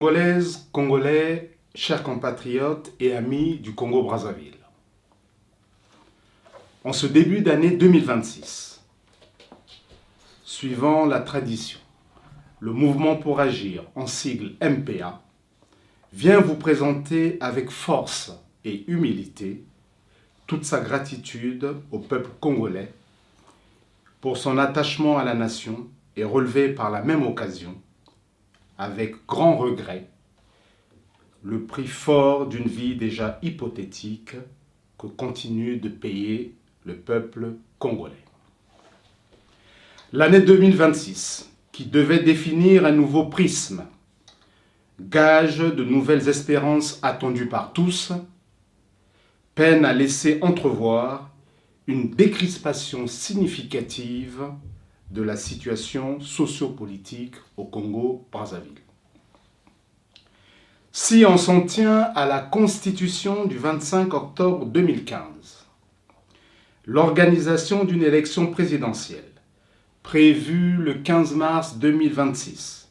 Congolaises, Congolais, chers compatriotes et amis du Congo-Brazzaville. En ce début d'année 2026, suivant la tradition, le Mouvement pour agir, en sigle MPA, vient vous présenter avec force et humilité toute sa gratitude au peuple congolais pour son attachement à la nation et relever par la même occasion, avec grand regret, le prix fort d'une vie déjà hypothétique que continue de payer le peuple congolais. L'année 2026, qui devait définir un nouveau prisme, gage de nouvelles espérances attendues par tous, peine à laisser entrevoir une décrispation significative de la situation sociopolitique au Congo-Brazzaville. Si on s'en tient à la Constitution du 25 octobre 2015, l'organisation d'une élection présidentielle prévue le 15 mars 2026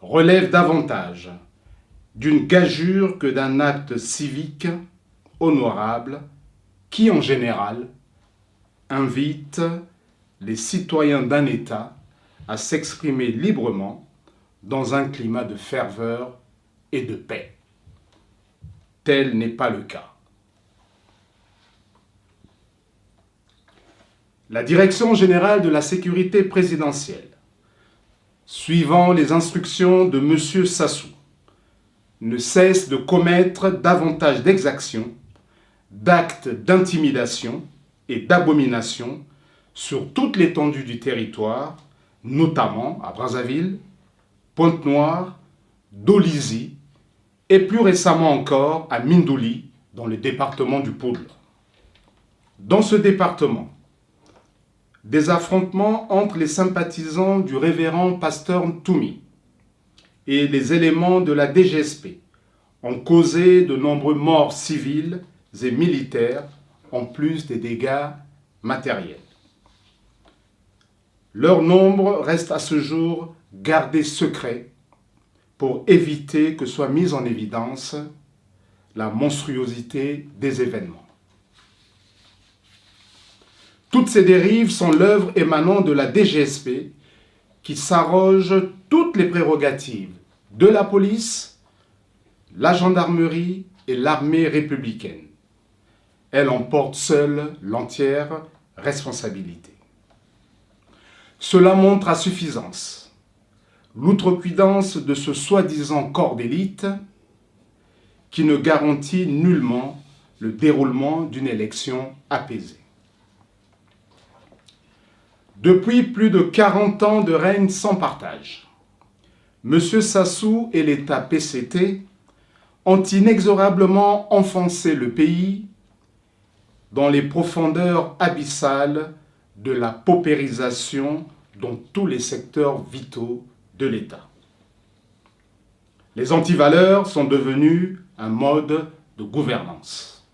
relève davantage d'une gageure que d'un acte civique honorable qui, en général, invite les citoyens d'un État à s'exprimer librement dans un climat de ferveur et de paix. Tel n'est pas le cas. La Direction générale de la sécurité présidentielle, suivant les instructions de M. Sassou, ne cesse de commettre davantage d'exactions, d'actes d'intimidation et d'abomination sur toute l'étendue du territoire, notamment à Brazzaville, Pointe-Noire, Dolisie et plus récemment encore à Mindouli, dans le département du Poudre. Dans ce département, des affrontements entre les sympathisants du révérend pasteur Ntoumi et les éléments de la DGSP ont causé de nombreux morts civils et militaires, en plus des dégâts matériels. Leur nombre reste à ce jour gardé secret pour éviter que soit mise en évidence la monstruosité des événements. Toutes ces dérives sont l'œuvre émanant de la DGSP qui s'arroge toutes les prérogatives de la police, la gendarmerie et l'armée républicaine. Elle en porte seule l'entière responsabilité. Cela montre à suffisance l'outrecuidance de ce soi-disant corps d'élite qui ne garantit nullement le déroulement d'une élection apaisée. Depuis plus de 40 ans de règne sans partage, M. Sassou et l'État PCT ont inexorablement enfoncé le pays dans les profondeurs abyssales de la paupérisation dans tous les secteurs vitaux de l'État. Les antivaleurs sont devenus un mode de gouvernance.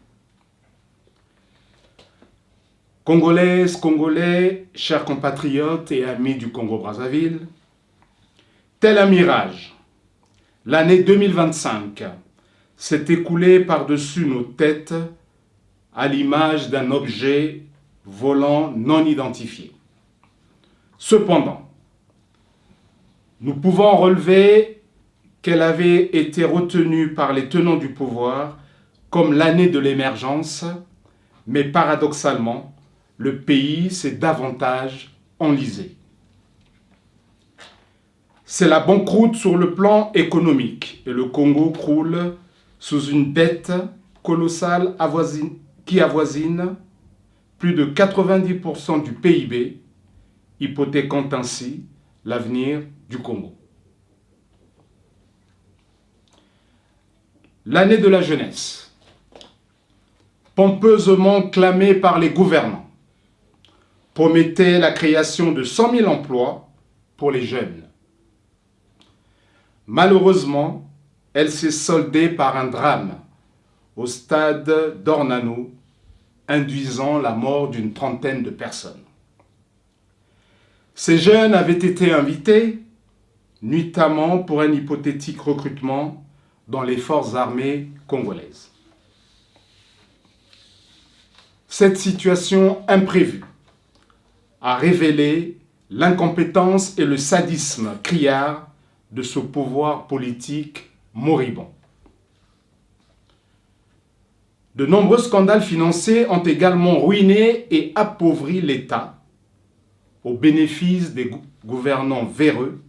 Congolaises, Congolais, chers compatriotes et amis du Congo-Brazzaville, tel un mirage, l'année 2025 s'est écoulée par-dessus nos têtes à l'image d'un objet volant non identifié. Cependant, nous pouvons relever qu'elle avait été retenue par les tenants du pouvoir comme l'année de l'émergence, mais paradoxalement, le pays s'est davantage enlisé. C'est la banqueroute sur le plan économique et le Congo croule sous une dette colossale qui avoisine plus de 90% du PIB, hypothéquant ainsi l'avenir du Congo. L'année de la jeunesse, pompeusement clamée par les gouvernants, promettait la création de 100 000 emplois pour les jeunes. Malheureusement, elle s'est soldée par un drame au stade d'Ornano, induisant la mort d'une trentaine de personnes. Ces jeunes avaient été invités, nuitamment pour un hypothétique recrutement dans les forces armées congolaises. Cette situation imprévue a révélé l'incompétence et le sadisme criard de ce pouvoir politique moribond. De nombreux scandales financiers ont également ruiné et appauvri l'État au bénéfice des gouvernants véreux,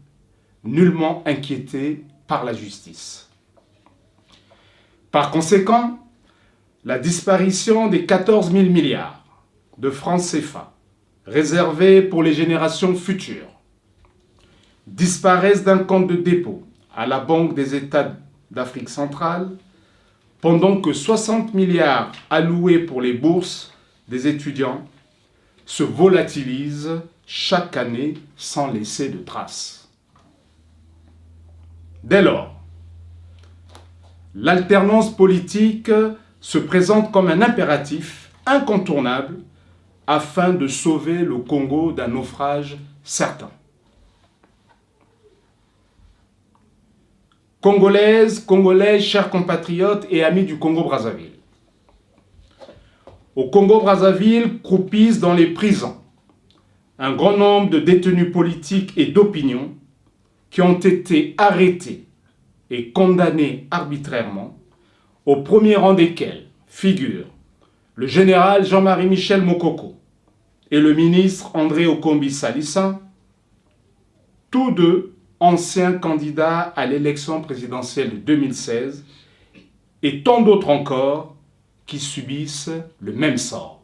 nullement inquiétés par la justice. Par conséquent, la disparition des 14 000 milliards de francs CFA réservés pour les générations futures disparaissent d'un compte de dépôt à la Banque des États d'Afrique centrale, pendant que 60 milliards alloués pour les bourses des étudiants se volatilisent chaque année sans laisser de traces. Dès lors, l'alternance politique se présente comme un impératif incontournable afin de sauver le Congo d'un naufrage certain. Congolaises, Congolais, chers compatriotes et amis du Congo-Brazzaville. Au Congo-Brazzaville croupissent dans les prisons un grand nombre de détenus politiques et d'opinion qui ont été arrêtés et condamnés arbitrairement, au premier rang desquels figurent le général Jean-Marie Michel Mokoko et le ministre André Okombi Salissa, tous deux anciens candidats à l'élection présidentielle de 2016, et tant d'autres encore qui subissent le même sort.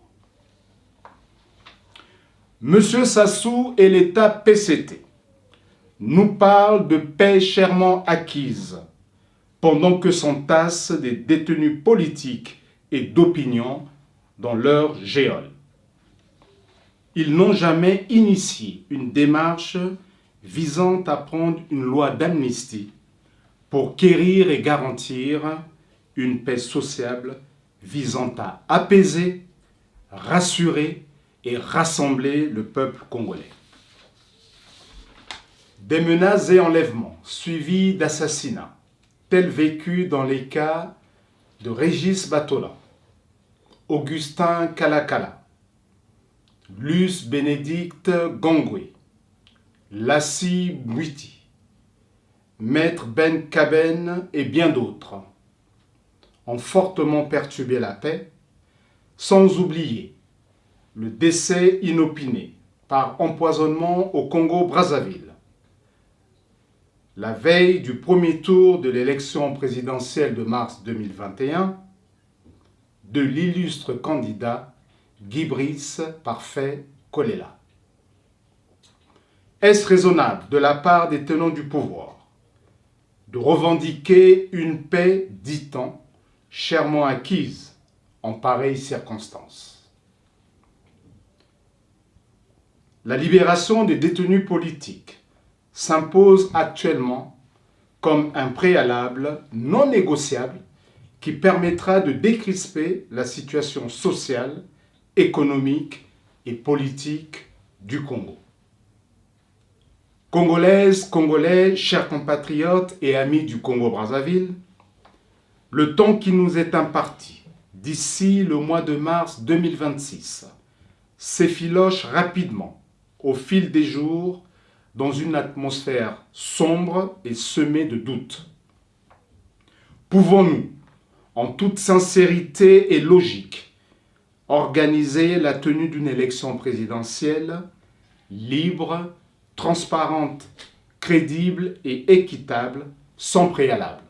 Monsieur Sassou et l'État PCT nous parlent de paix chèrement acquise, pendant que s'entassent des détenus politiques et d'opinion dans leur géole. Ils n'ont jamais initié une démarche visant à prendre une loi d'amnistie pour quérir et garantir une paix sociable visant à apaiser, rassurer et rassembler le peuple congolais. Des menaces et enlèvements suivis d'assassinats, tels vécus dans les cas de Régis Batola, Augustin Kalakala, Luce Bénédicte Gongwe, Lassi Bouiti, Maître Ben Kaben et bien d'autres ont fortement perturbé la paix, sans oublier le décès inopiné par empoisonnement au Congo-Brazzaville, la veille du premier tour de l'élection présidentielle de mars 2021, de l'illustre candidat Guy Brice Parfait Kolela. Est-ce raisonnable de la part des tenants du pouvoir de revendiquer une paix, dit-on, chèrement acquise en pareilles circonstances? La libération des détenus politiques s'impose actuellement comme un préalable non négociable qui permettra de décrisper la situation sociale, économique et politique du Congo. Congolaises, Congolais, chers compatriotes et amis du Congo-Brazzaville, le temps qui nous est imparti d'ici le mois de mars 2026 s'effiloche rapidement au fil des jours dans une atmosphère sombre et semée de doutes. Pouvons-nous, en toute sincérité et logique, organiser la tenue d'une élection présidentielle libre, transparente, crédible et équitable, sans préalable?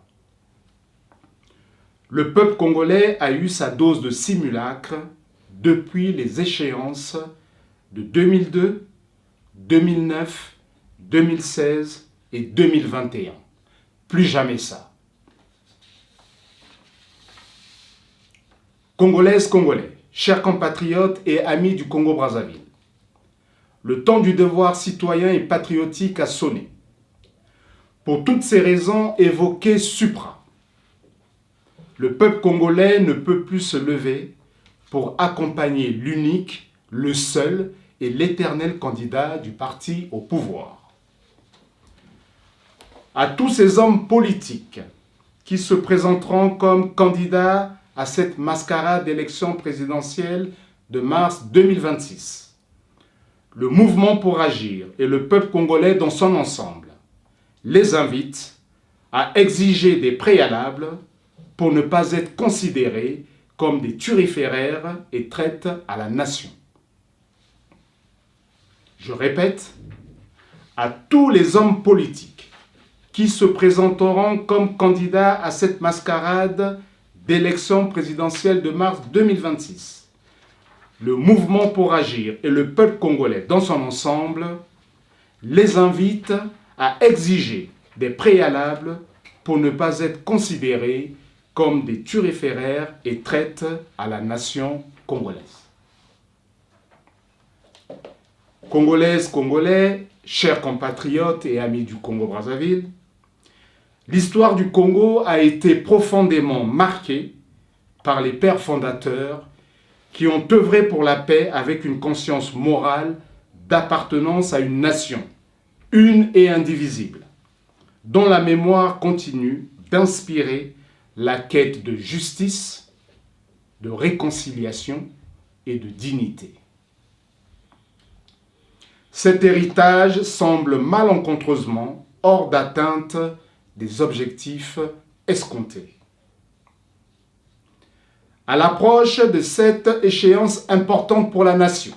Le peuple congolais a eu sa dose de simulacre depuis les échéances de 2002, 2009, 2016 et 2021. Plus jamais ça. Congolaises, Congolais, chers compatriotes et amis du Congo-Brazzaville, le temps du devoir citoyen et patriotique a sonné. Pour toutes ces raisons évoquées supra, le peuple congolais ne peut plus se lever pour accompagner l'unique, le seul et l'éternel candidat du parti au pouvoir. à tous ces hommes politiques qui se présenteront comme candidats à cette mascarade d'élection présidentielle de mars 2026. Le mouvement pour agir et le peuple congolais dans son ensemble les invite à exiger des préalables pour ne pas être considérés comme des turiféraires et traites à la nation. Je répète, à tous les hommes politiques qui se présenteront comme candidats à cette mascarade d'élection présidentielle de mars 2026, le mouvement pour agir et le peuple congolais dans son ensemble les invite à exiger des préalables pour ne pas être considérés comme des turiféraires et traites à la nation congolaise. Congolaises, Congolais, chers compatriotes et amis du Congo-Brazzaville, l'histoire du Congo a été profondément marquée par les pères fondateurs qui ont œuvré pour la paix avec une conscience morale d'appartenance à une nation, une et indivisible, dont la mémoire continue d'inspirer la quête de justice, de réconciliation et de dignité. Cet héritage semble malencontreusement hors d'atteinte des objectifs escomptés. À l'approche de cette échéance importante pour la nation,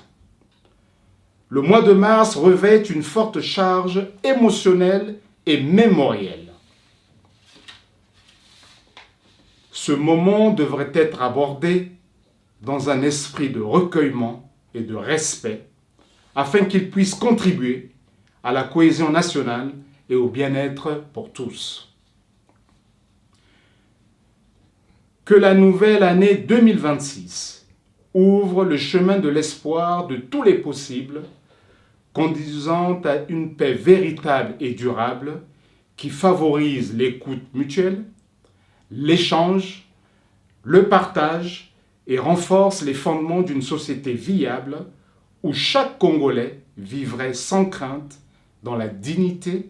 le mois de mars revêt une forte charge émotionnelle et mémorielle. Ce moment devrait être abordé dans un esprit de recueillement et de respect afin qu'il puisse contribuer à la cohésion nationale et au bien-être pour tous. Que la nouvelle année 2026 ouvre le chemin de l'espoir de tous les possibles, conduisant à une paix véritable et durable qui favorise l'écoute mutuelle, l'échange, le partage et renforce les fondements d'une société viable où chaque Congolais vivrait sans crainte dans la dignité,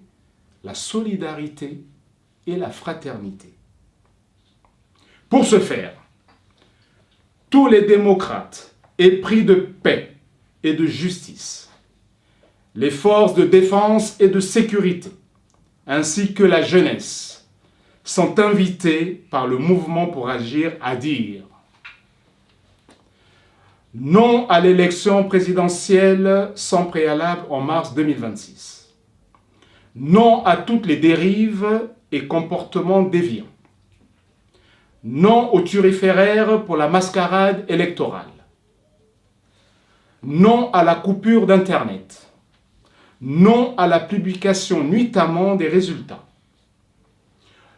la solidarité et la fraternité. Pour ce faire, tous les démocrates épris de paix et de justice, les forces de défense et de sécurité, ainsi que la jeunesse, sont invités par le mouvement pour agir à dire non à l'élection présidentielle sans préalable en mars 2026. Non à toutes les dérives et comportements déviants. Non aux turiféraires pour la mascarade électorale. Non à la coupure d'Internet. Non à la publication nuitamment des résultats.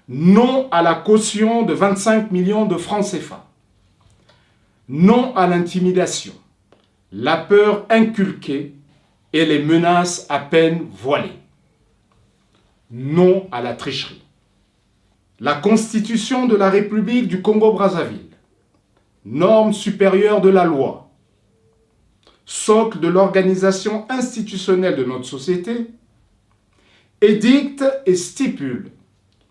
Non à la caution de 25 millions de francs CFA. Non à l'intimidation, la peur inculquée et les menaces à peine voilées. Non à la tricherie. La Constitution de la République du Congo-Brazzaville, norme supérieure de la loi, socle de l'organisation institutionnelle de notre société, édicte et stipule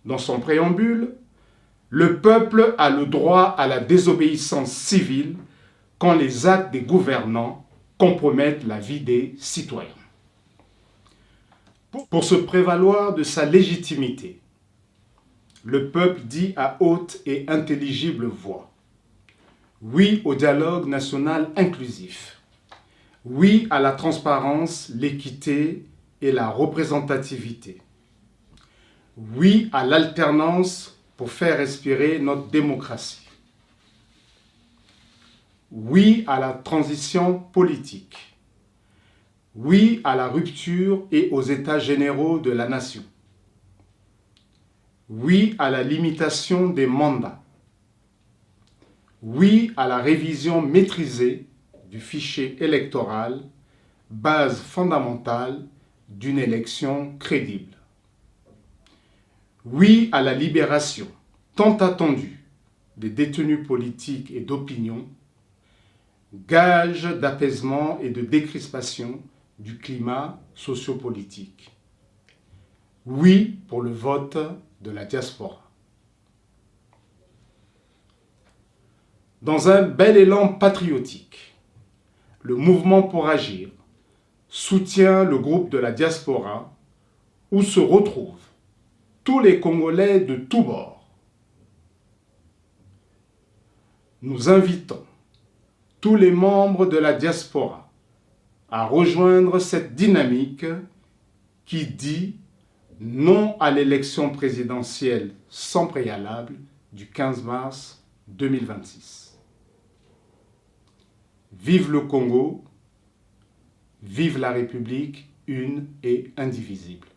dans son préambule, le peuple a le droit à la désobéissance civile quand les actes des gouvernants compromettent la vie des citoyens. Pour se prévaloir de sa légitimité, le peuple dit à haute et intelligible voix oui au dialogue national inclusif, oui à la transparence, l'équité et la représentativité, oui à l'alternance pour faire respirer notre démocratie. Oui à la transition politique. Oui à la rupture et aux états généraux de la nation. Oui à la limitation des mandats. Oui à la révision maîtrisée du fichier électoral, base fondamentale d'une élection crédible. Oui à la libération, tant attendue, des détenus politiques et d'opinion, gage d'apaisement et de décrispation du climat sociopolitique. Oui pour le vote de la diaspora. Dans un bel élan patriotique, le mouvement pour agir soutient le groupe de la diaspora où se retrouvent tous les Congolais de tous bords. Nous invitons tous les membres de la diaspora à rejoindre cette dynamique qui dit non à l'élection présidentielle sans préalable du 15 mars 2026. Vive le Congo, vive la République une et indivisible.